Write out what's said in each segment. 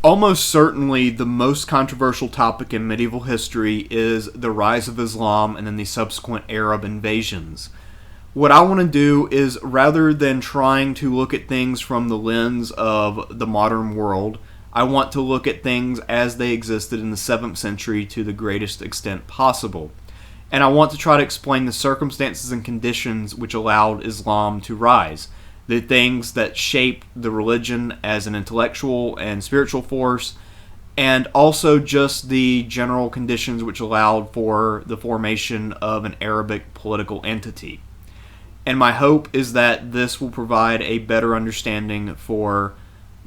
Almost certainly the most controversial topic in medieval history is the rise of Islam and then the subsequent Arab invasions. What I want to do is, rather than trying to look at things from the lens of the modern world, I want to look at things as they existed in the 7th century to the greatest extent possible. And I want to try to explain the circumstances and conditions which allowed Islam to rise, the things that shaped the religion as an intellectual and spiritual force, and also just the general conditions which allowed for the formation of an Arabic political entity. And my hope is that this will provide a better understanding for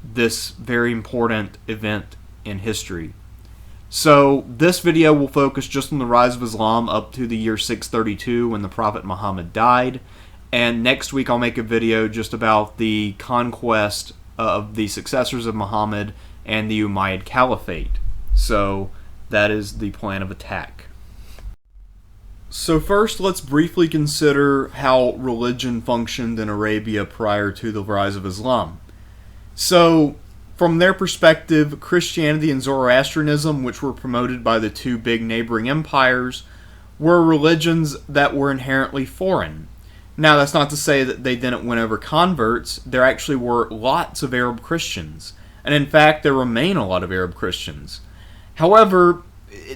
this very important event in history. So this video will focus just on the rise of Islam up to the year 632 when the Prophet Muhammad died. And next week I'll make a video just about the conquest of the successors of Muhammad and the Umayyad Caliphate. So that is the plan of attack. So first, let's briefly consider how religion functioned in Arabia prior to the rise of Islam. So, from their perspective, Christianity and Zoroastrianism, which were promoted by the two big neighboring empires, were religions that were inherently foreign. Now, that's not to say that they didn't win over converts. There actually were lots of Arab Christians. And in fact, there remain a lot of Arab Christians. However,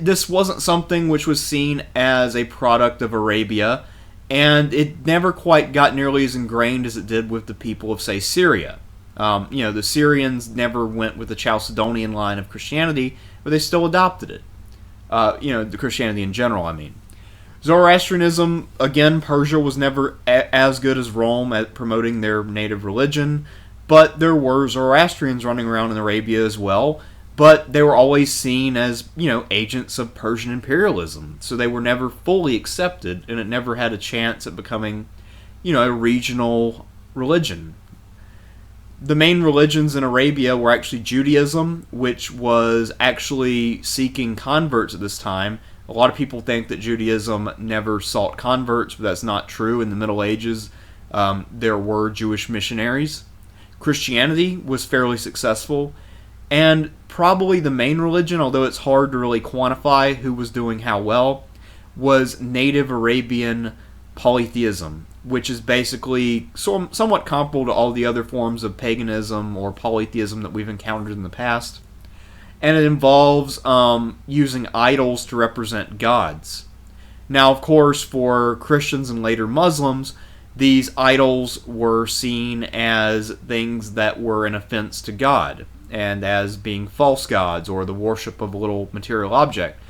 this wasn't something which was seen as a product of Arabia, and it never quite got nearly as ingrained as it did with the people of, say, Syria. The Syrians never went with the Chalcedonian line of Christianity, but they still adopted it. The Christianity in general, I mean. Zoroastrianism, again, Persia was never as good as Rome at promoting their native religion, but there were Zoroastrians running around in Arabia as well, but they were always seen as, agents of Persian imperialism, so they were never fully accepted, and it never had a chance at becoming, a regional religion. The main religions in Arabia were actually Judaism, which was actually seeking converts at this time. A lot of people think that Judaism never sought converts, but that's not true. In the Middle Ages, there were Jewish missionaries. Christianity was fairly successful, and probably the main religion, although it's hard to really quantify who was doing how well, was native Arabian polytheism, which is basically somewhat comparable to all the other forms of paganism or polytheism that we've encountered in the past. And it involves using idols to represent gods. Now, of course, for Christians and later Muslims, these idols were seen as things that were an offense to God, and as being false gods or the worship of a little material object.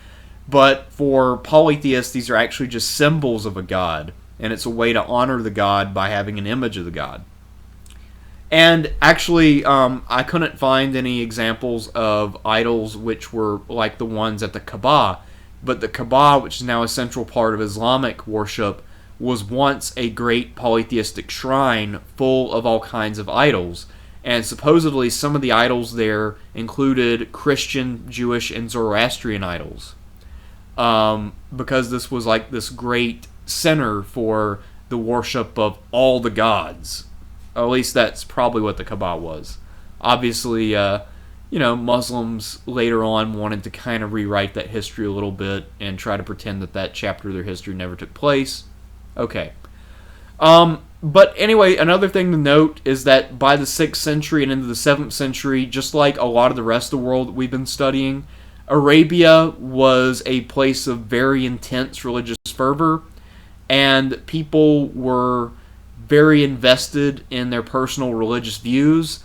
But for polytheists, these are actually just symbols of a god, and it's a way to honor the god by having an image of the god. And actually, I couldn't find any examples of idols which were like the ones at the Kaaba, but the Kaaba, which is now a central part of Islamic worship, was once a great polytheistic shrine full of all kinds of idols. And supposedly some of the idols there included Christian, Jewish, and Zoroastrian idols. Because this was like this great center for the worship of all the gods. Or at least that's probably what the Kaaba was. Obviously, Muslims later on wanted to kind of rewrite that history a little bit and try to pretend that that chapter of their history never took place. Okay. But anyway, another thing to note is that by the 6th century and into the 7th century, just like a lot of the rest of the world that we've been studying, Arabia was a place of very intense religious fervor, and people were very invested in their personal religious views,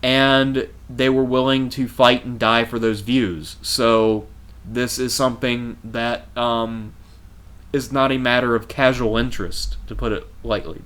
and they were willing to fight and die for those views. So this is something that is not a matter of casual interest, to put it lightly.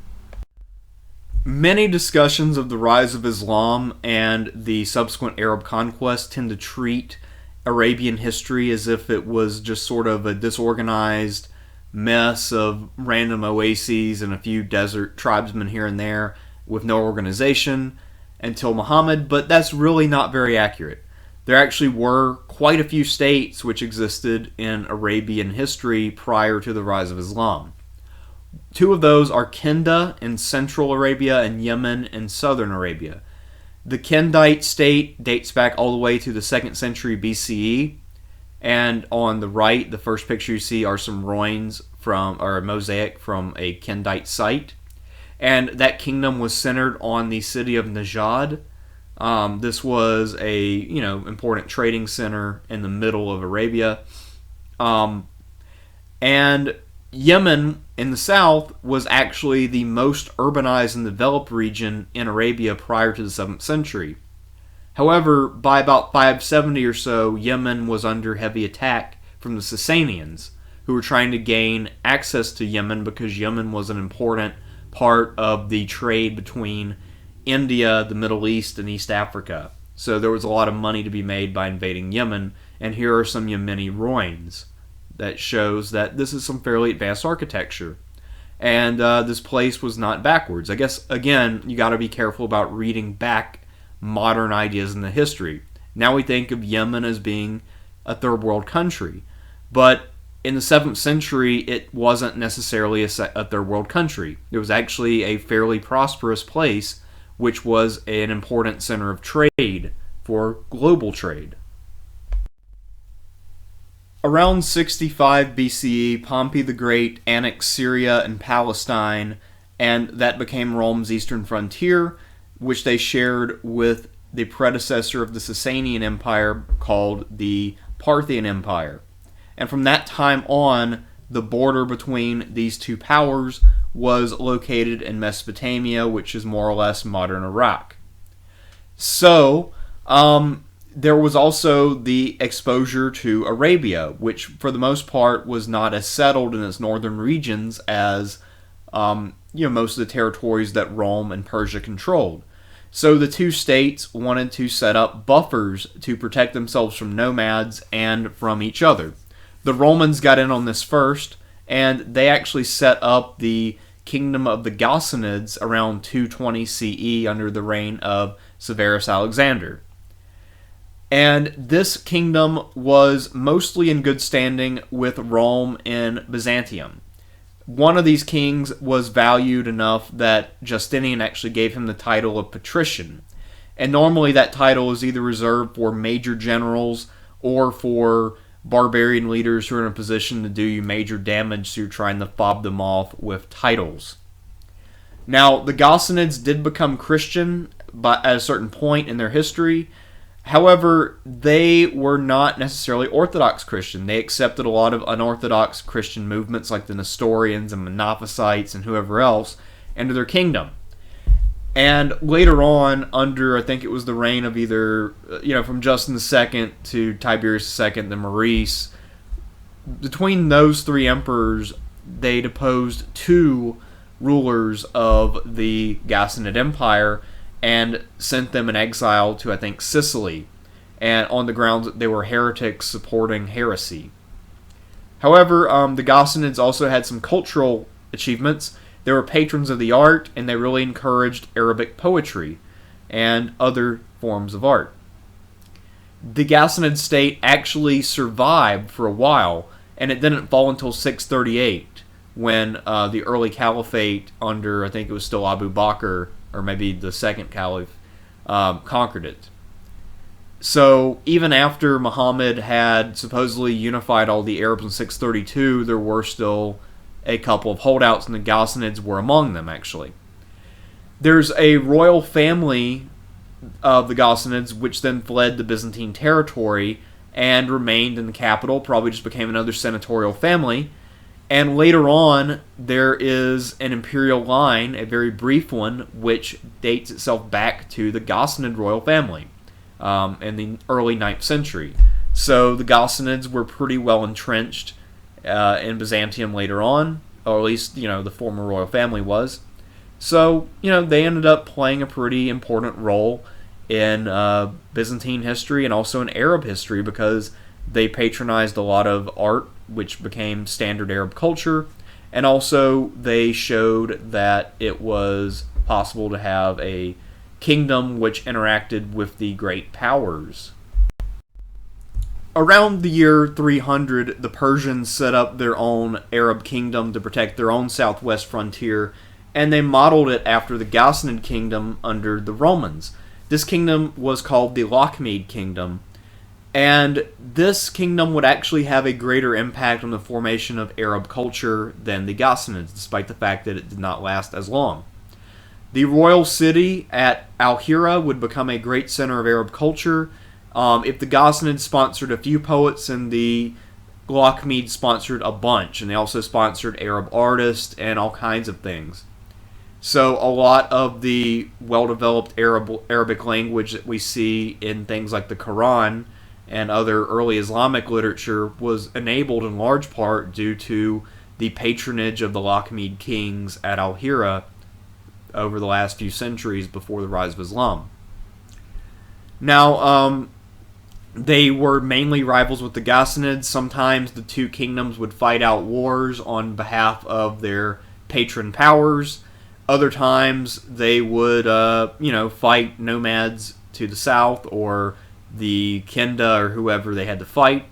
Many discussions of the rise of Islam and the subsequent Arab conquest tend to treat Arabian history as if it was just sort of a disorganized mess of random oases and a few desert tribesmen here and there with no organization until Muhammad, but that's really not very accurate. There actually were quite a few states which existed in Arabian history prior to the rise of Islam. Two of those are Kindah in central Arabia and Yemen in southern Arabia. The Kindite state dates back all the way to the 2nd century BCE, and on the right, the first picture you see are some ruins or a mosaic from a Kindite site, and that kingdom was centered on the city of Najad. This was a important trading center in the middle of Arabia, and Yemen in the south was actually the most urbanized and developed region in Arabia prior to the 7th century. However, by about 570 or so, Yemen was under heavy attack from the Sasanians, who were trying to gain access to Yemen because Yemen was an important part of the trade between India, the Middle East, and East Africa. So there was a lot of money to be made by invading Yemen, and here are some Yemeni ruins that shows that this is some fairly advanced architecture. And this place was not backwards. I guess, again, you got to be careful about reading back modern ideas in the history. Now we think of Yemen as being a third world country, but in the 7th century it wasn't necessarily a third world country. It was actually a fairly prosperous place, which was an important center of trade for global trade. Around 65 BCE, Pompey the Great annexed Syria and Palestine, and that became Rome's eastern frontier, which they shared with the predecessor of the Sasanian Empire called the Parthian Empire. And from that time on, the border between these two powers was located in Mesopotamia, which is more or less modern Iraq. So, there was also the exposure to Arabia, which for the most part was not as settled in its northern regions as most of the territories that Rome and Persia controlled. So the two states wanted to set up buffers to protect themselves from nomads and from each other. The Romans got in on this first, and they actually set up the kingdom of the Ghassanids around 220 CE under the reign of Severus Alexander. And this kingdom was mostly in good standing with Rome and Byzantium. One of these kings was valued enough that Justinian actually gave him the title of patrician. And normally that title is either reserved for major generals or for barbarian leaders who are in a position to do you major damage, so you're trying to fob them off with titles. Now, the Ghassanids did become Christian at a certain point in their history. However, they were not necessarily Orthodox Christian. They accepted a lot of unorthodox Christian movements like the Nestorians and Monophysites and whoever else into their kingdom. And later on, under, I think it was the reign of either, from Justin II to Tiberius II, then Maurice, between those three emperors, they deposed two rulers of the Ghassanid Empire and sent them in exile to, I think, Sicily, and on the grounds that they were heretics supporting heresy. However, the Ghassanids also had some cultural achievements. They were patrons of the art, and they really encouraged Arabic poetry and other forms of art. The Ghassanid state actually survived for a while, and it didn't fall until 638, when the early caliphate under, I think it was still Abu Bakr, or maybe the second caliph, conquered it. So even after Muhammad had supposedly unified all the Arabs in 632, there were still a couple of holdouts, and the Ghassanids were among them, actually. There's a royal family of the Ghassanids which then fled the Byzantine territory and remained in the capital, probably just became another senatorial family. And later on, there is an imperial line, a very brief one, which dates itself back to the Ghassanid royal family in the early 9th century. So the Ghassanids were pretty well entrenched in Byzantium later on, or at least, the former royal family was. So, they ended up playing a pretty important role in Byzantine history and also in Arab history because they patronized a lot of art which became standard Arab culture, and also they showed that it was possible to have a kingdom which interacted with the great powers. Around the year 300, the Persians set up their own Arab kingdom to protect their own southwest frontier, and they modeled it after the Ghassanid kingdom under the Romans. This kingdom was called the Lakhmid kingdom, and this kingdom would actually have a greater impact on the formation of Arab culture than the Ghassanids, despite the fact that it did not last as long. The royal city at Al-Hira would become a great center of Arab culture. If the Ghassanids sponsored a few poets, and the Lakhmids sponsored a bunch, and they also sponsored Arab artists and all kinds of things. So a lot of the well-developed Arabic language that we see in things like the Quran and other early Islamic literature was enabled in large part due to the patronage of the Lakhmid kings at Al-Hira over the last few centuries before the rise of Islam. Now, they were mainly rivals with the Ghassanids. Sometimes the two kingdoms would fight out wars on behalf of their patron powers. Other times they would, fight nomads to the south, or the Kindah or whoever they had to fight.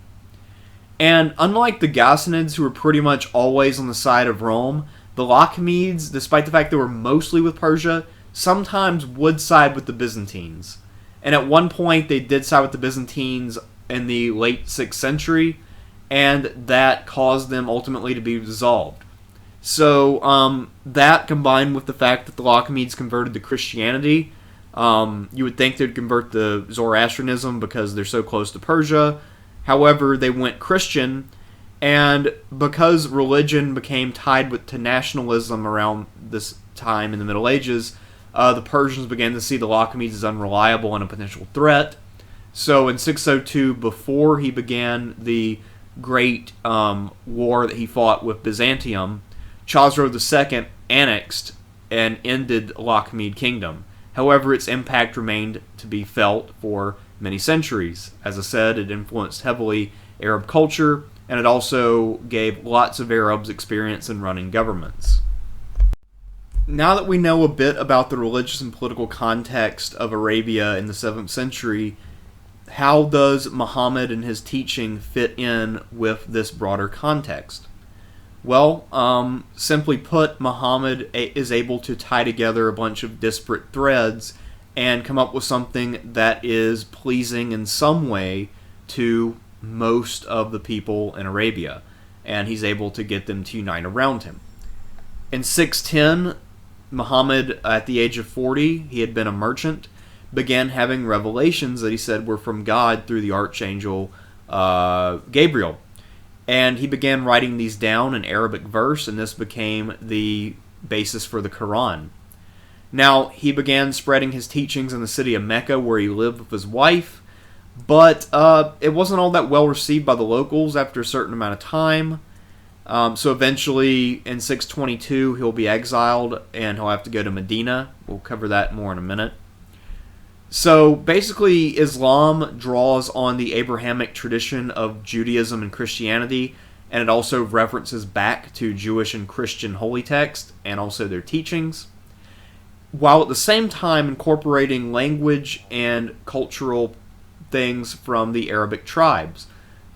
And unlike the Ghassanids, who were pretty much always on the side of Rome, the Lakhmids, despite the fact they were mostly with Persia, sometimes would side with the Byzantines. And at one point they did side with the Byzantines in the late 6th century, and that caused them ultimately to be dissolved. So that, combined with the fact that the Lakhmids converted to Christianity, you would think they'd convert to Zoroastrianism because they're so close to Persia. However, they went Christian, and because religion became tied to nationalism around this time in the Middle Ages, the Persians began to see the Lakhmids as unreliable and a potential threat. So in 602, before he began the great war that he fought with Byzantium, Chosroe II annexed and ended the Lakhmid kingdom. However, its impact remained to be felt for many centuries. As I said, it influenced heavily Arab culture, and it also gave lots of Arabs experience in running governments. Now that we know a bit about the religious and political context of Arabia in the 7th century, how does Muhammad and his teaching fit in with this broader context? Well, simply put, Muhammad is able to tie together a bunch of disparate threads and come up with something that is pleasing in some way to most of the people in Arabia, and he's able to get them to unite around him. In 610, Muhammad, at the age of 40, he had been a merchant, began having revelations that he said were from God through the archangel Gabriel. And he began writing these down in Arabic verse, and this became the basis for the Quran. Now, he began spreading his teachings in the city of Mecca, where he lived with his wife, but it wasn't all that well received by the locals after a certain amount of time. So eventually, in 622, he'll be exiled, and he'll have to go to Medina. We'll cover that more in a minute. So basically, Islam draws on the Abrahamic tradition of Judaism and Christianity, and it also references back to Jewish and Christian holy texts and also their teachings, while at the same time incorporating language and cultural things from the Arabic tribes.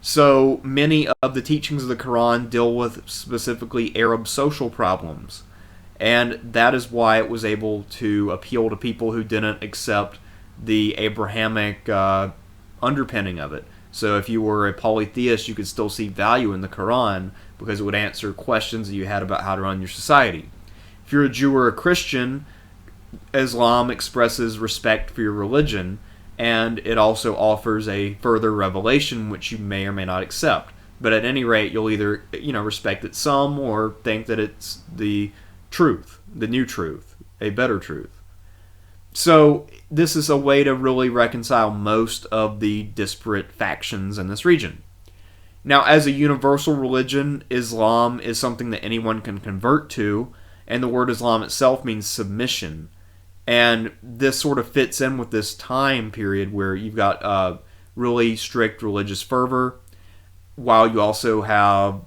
So many of the teachings of the Quran deal with specifically Arab social problems, and that is why it was able to appeal to people who didn't accept the Abrahamic underpinning of it. So if you were a polytheist, you could still see value in the Quran because it would answer questions that you had about how to run your society. If you're a Jew or a Christian, Islam expresses respect for your religion, and it also offers a further revelation which you may or may not accept. But at any rate, you'll either respect it some or think that it's the truth, the new truth, a better truth. So this is a way to really reconcile most of the disparate factions in this region. Now, as a universal religion, Islam is something that anyone can convert to, and the word Islam itself means submission. And this sort of fits in with this time period where you've got really strict religious fervor, while you also have,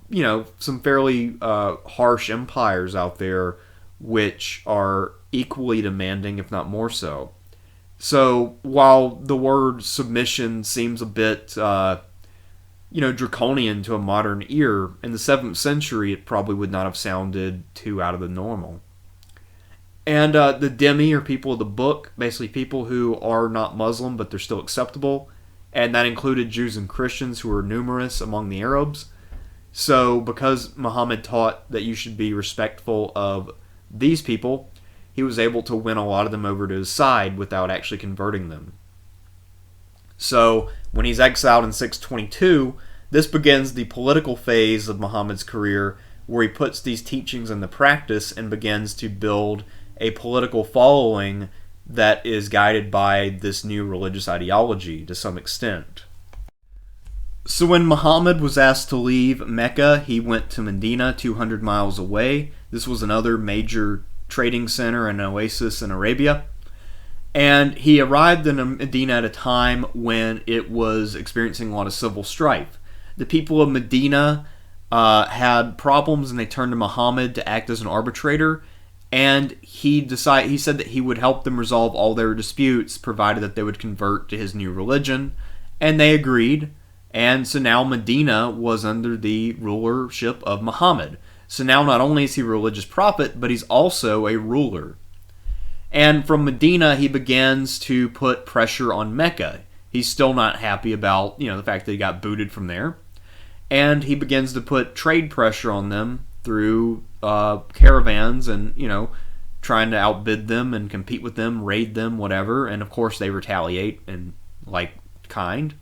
some fairly harsh empires out there which are equally demanding, if not more so. So while the word submission seems a bit, draconian to a modern ear, in the 7th century it probably would not have sounded too out of the normal. And the dhimmi, or people of the book, basically people who are not Muslim but they're still acceptable. And that included Jews and Christians, who were numerous among the Arabs. So because Muhammad taught that you should be respectful of these people, he was able to win a lot of them over to his side without actually converting them. So when he's exiled in 622, this begins the political phase of Muhammad's career, where he puts these teachings into practice and begins to build a political following that is guided by this new religious ideology to some extent. So when Muhammad was asked to leave Mecca, he went to Medina, 200 miles away. This was another major trading center and oasis in Arabia. And he arrived in Medina at a time when it was experiencing a lot of civil strife. The people of Medina had problems, and they turned to Muhammad to act as an arbitrator. And he said that he would help them resolve all their disputes, provided that they would convert to his new religion. And they agreed. And so now Medina was under the rulership of Muhammad. So now not only is he a religious prophet, but he's also a ruler. And from Medina, he begins to put pressure on Mecca. He's still not happy about, the fact that he got booted from there. And he begins to put trade pressure on them through caravans and, trying to outbid them and compete with them, raid them, whatever. And of course they retaliate in like kind.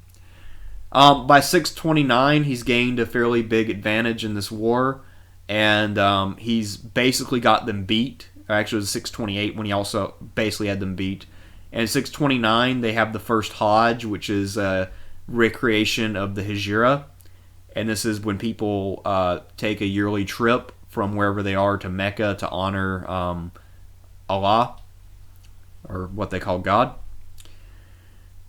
By 629, he's gained a fairly big advantage in this war. And he's basically got them beat. Actually, it was 628 when he also basically had them beat. And in 629, they have the first Hajj, which is a recreation of the Hijra. And this is when people take a yearly trip from wherever they are to Mecca to honor Allah, or what they call God.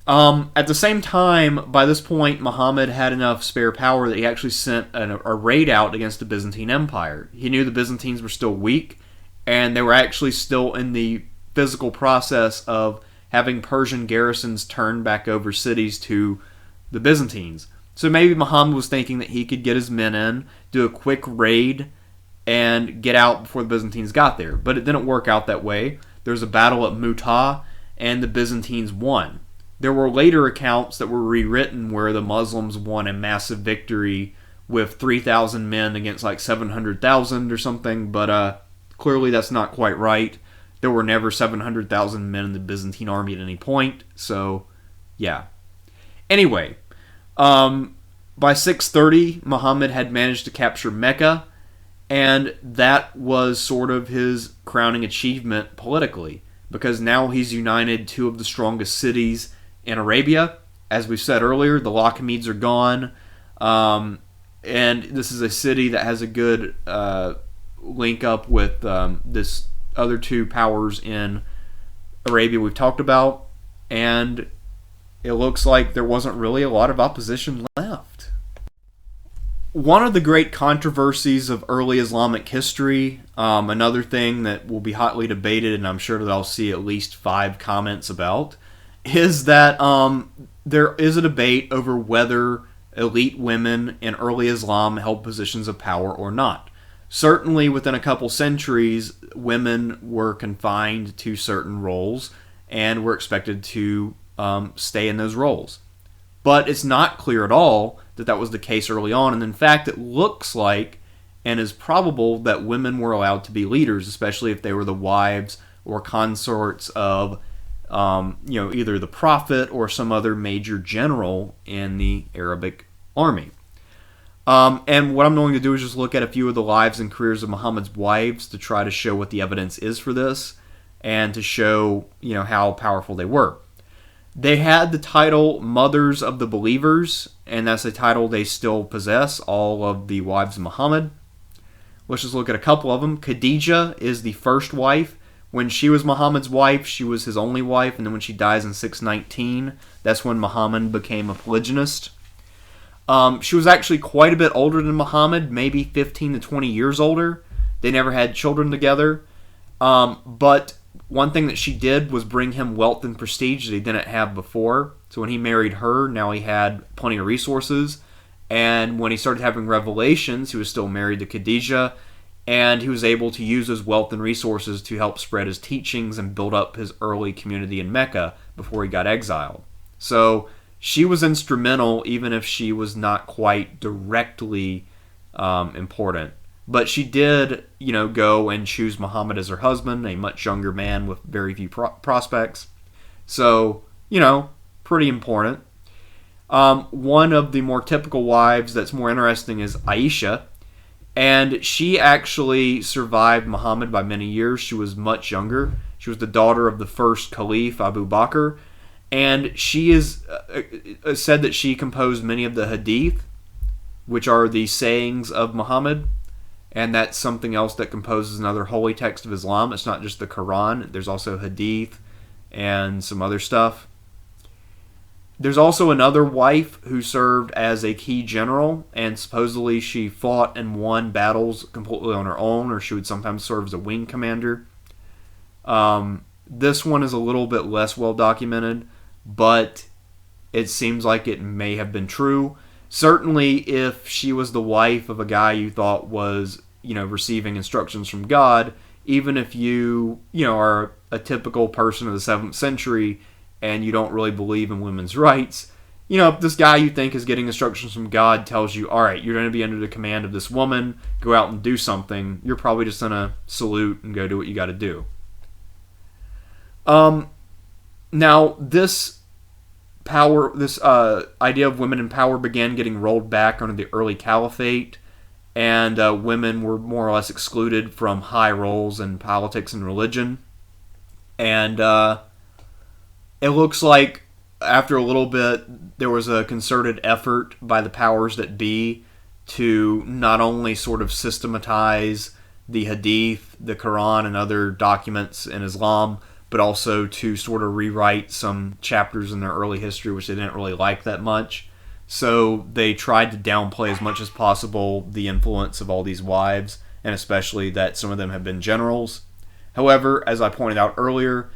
At the same time, by this point, Muhammad had enough spare power that he actually sent a raid out against the Byzantine Empire. He knew the Byzantines were still weak, and they were actually still in the physical process of having Persian garrisons turn back over cities to the Byzantines. So maybe Muhammad was thinking that he could get his men in, do a quick raid, and get out before the Byzantines got there. But it didn't work out that way. There was a battle at Mu'tah, and the Byzantines won. There were later accounts that were rewritten where the Muslims won a massive victory with 3,000 men against like 700,000 or something, but clearly that's not quite right. There were never 700,000 men in the Byzantine army at any point, so yeah. Anyway, by 630, Muhammad had managed to capture Mecca, and that was sort of his crowning achievement politically, because now he's united two of the strongest cities in Arabia. As we said earlier, the Lakhmids are gone, and this is a city that has a good link up with this other two powers in Arabia we've talked about, and it looks like there wasn't really a lot of opposition left. One of the great controversies of early Islamic history, another thing that will be hotly debated, and I'm sure that I'll see at least 5 comments about, is that there is a debate over whether elite women in early Islam held positions of power or not. Certainly within a couple centuries, women were confined to certain roles and were expected to stay in those roles. But it's not clear at all that that was the case early on, and in fact it looks like and is probable that women were allowed to be leaders, especially if they were the wives or consorts of either the prophet or some other major general in the Arabic army. And what I'm going to do is just look at a few of the lives and careers of Muhammad's wives to try to show what the evidence is for this and to show, how powerful they were. They had the title Mothers of the Believers, and that's a title they still possess, all of the wives of Muhammad. Let's just look at a couple of them. Khadijah is the first wife. When she was Muhammad's wife, she was his only wife, and then when she dies in 619, that's when Muhammad became a polygynist. She was actually quite a bit older than Muhammad, maybe 15 to 20 years older. They never had children together. But one thing that she did was bring him wealth and prestige that he didn't have before. So when he married her, now he had plenty of resources. And when he started having revelations, he was still married to Khadijah. and he was able to use his wealth and resources to help spread his teachings and build up his early community in Mecca before he got exiled. So she was instrumental, even if she was not quite directly important. But she did, go and choose Muhammad as her husband, a much younger man with very few prospects. So, pretty important. One of the more typical wives that's more interesting is Aisha. And she actually survived Muhammad by many years. She was much younger. She was the daughter of the first Caliph, Abu Bakr. And she is said that she composed many of the hadith, which are the sayings of Muhammad. And that's something else that composes another holy text of Islam. It's not just the Quran. There's also hadith and some other stuff. There's also another wife who served as a key general, and supposedly she fought and won battles completely on her own, or she would sometimes serve as a wing commander. This one is a little bit less well documented, but it seems like it may have been true. Certainly, if she was the wife of a guy you thought was, receiving instructions from God, even if you, are a typical person of the 7th century and you don't really believe in women's rights, if this guy you think is getting instructions from God tells you, all right, you're going to be under the command of this woman, go out and do something, you're probably just going to salute and go do what you got to do. Now, this idea of women in power began getting rolled back under the early caliphate, and women were more or less excluded from high roles in politics and religion. And it looks like after a little bit, there was a concerted effort by the powers that be to not only sort of systematize the hadith, the Quran, and other documents in Islam, but also to sort of rewrite some chapters in their early history which they didn't really like that much. So they tried to downplay as much as possible the influence of all these wives, and especially that some of them have been generals. However, as I pointed out earlier,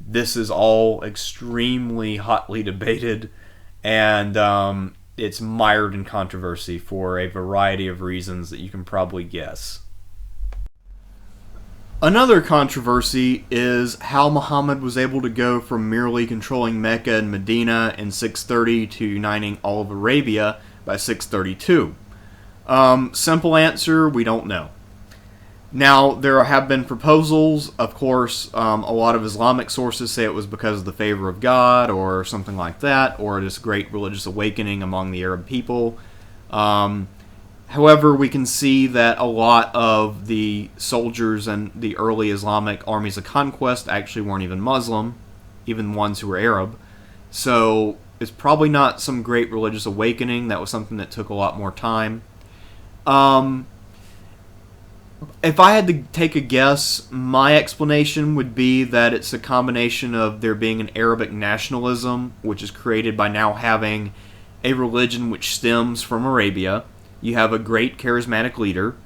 this is all extremely hotly debated, and it's mired in controversy for a variety of reasons that you can probably guess. Another controversy is how Muhammad was able to go from merely controlling Mecca and Medina in 630 to uniting all of Arabia by 632. Simple answer, we don't know. Now, there have been proposals. Of course, a lot of Islamic sources say it was because of the favor of God or something like that, or this great religious awakening among the Arab people. However, we can see that a lot of the soldiers in the early Islamic armies of conquest actually weren't even Muslim, even ones who were Arab. So it's probably not some great religious awakening. That was something that took a lot more time. If I had to take a guess, my explanation would be that it's a combination of there being an Arabic nationalism, which is created by now having a religion which stems from Arabia. You have a great charismatic leader,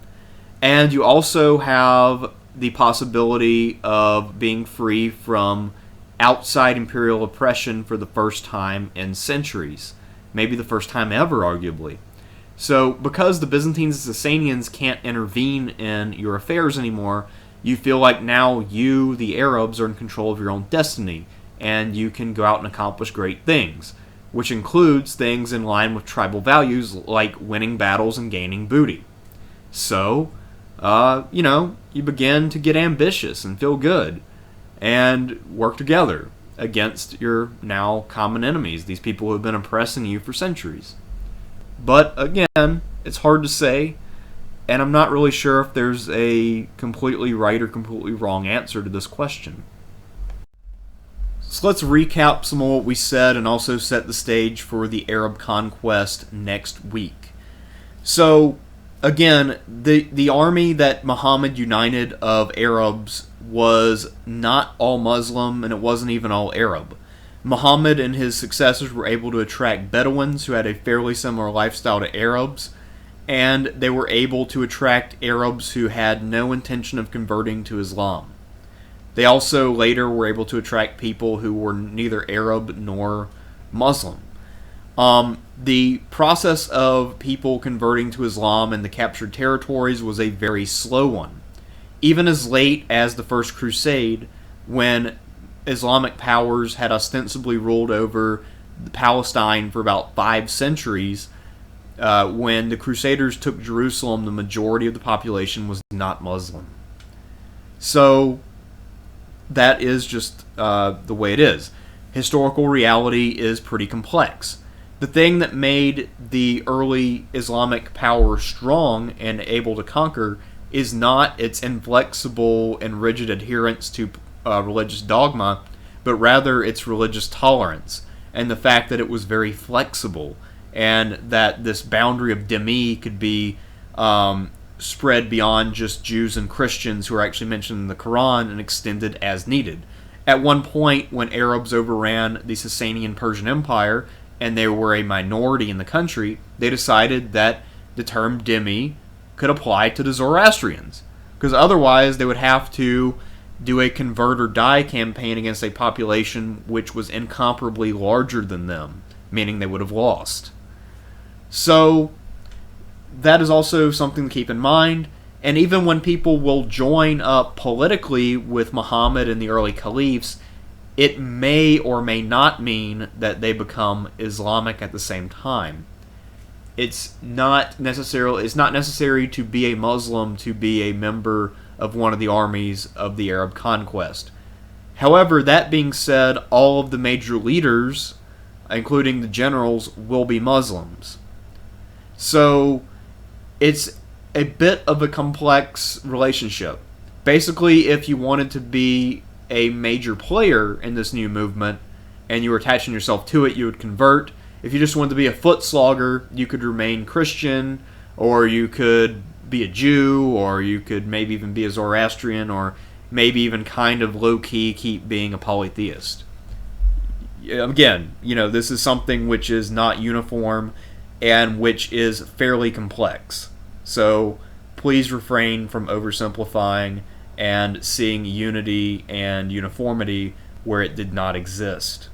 and you also have the possibility of being free from outside imperial oppression for the first time in centuries. Maybe the first time ever, arguably. So, because the Byzantines and Sasanians can't intervene in your affairs anymore, you feel like now you, the Arabs, are in control of your own destiny, and you can go out and accomplish great things, which includes things in line with tribal values like winning battles and gaining booty. So, you begin to get ambitious and feel good, and work together against your now common enemies, these people who have been oppressing you for centuries. But again, it's hard to say, and I'm not really sure if there's a completely right or completely wrong answer to this question. So let's recap some of what we said and also set the stage for the Arab conquest next week. So, again, the army that Muhammad united of Arabs was not all Muslim, and it wasn't even all Arab. Muhammad and his successors were able to attract Bedouins who had a fairly similar lifestyle to Arabs, and they were able to attract Arabs who had no intention of converting to Islam. They also later were able to attract people who were neither Arab nor Muslim. The process of people converting to Islam in the captured territories was a very slow one. Even as late as the First Crusade, when Islamic powers had ostensibly ruled over Palestine for about 5 centuries, when the Crusaders took Jerusalem, the majority of the population was not Muslim. So that is just the way it is. Historical reality is pretty complex. The thing that made the early Islamic power strong and able to conquer is not its inflexible and rigid adherence to religious dogma, but rather its religious tolerance and the fact that it was very flexible, and that this boundary of dhimmi could be spread beyond just Jews and Christians who are actually mentioned in the Quran and extended as needed. At one point, when Arabs overran the Sasanian Persian Empire and they were a minority in the country, they decided that the term dhimmi could apply to the Zoroastrians, because otherwise they would have to do a convert or die campaign against a population which was incomparably larger than them, meaning they would have lost. So that is also something to keep in mind. And even when people will join up politically with Muhammad and the early caliphs, it may or may not mean that they become Islamic at the same time. It's not necessary to be a Muslim to be a member of one of the armies of the Arab conquest. However, that being said, all of the major leaders, including the generals, will be Muslims. So it's a bit of a complex relationship. Basically, if you wanted to be a major player in this new movement and you were attaching yourself to it, you would convert. If you just wanted to be a foot slogger, you could remain Christian, or you could be a Jew, or you could maybe even be a Zoroastrian, or maybe even kind of low-key keep being a polytheist. Again, this is something which is not uniform and which is fairly complex. So please refrain from oversimplifying and seeing unity and uniformity where it did not exist.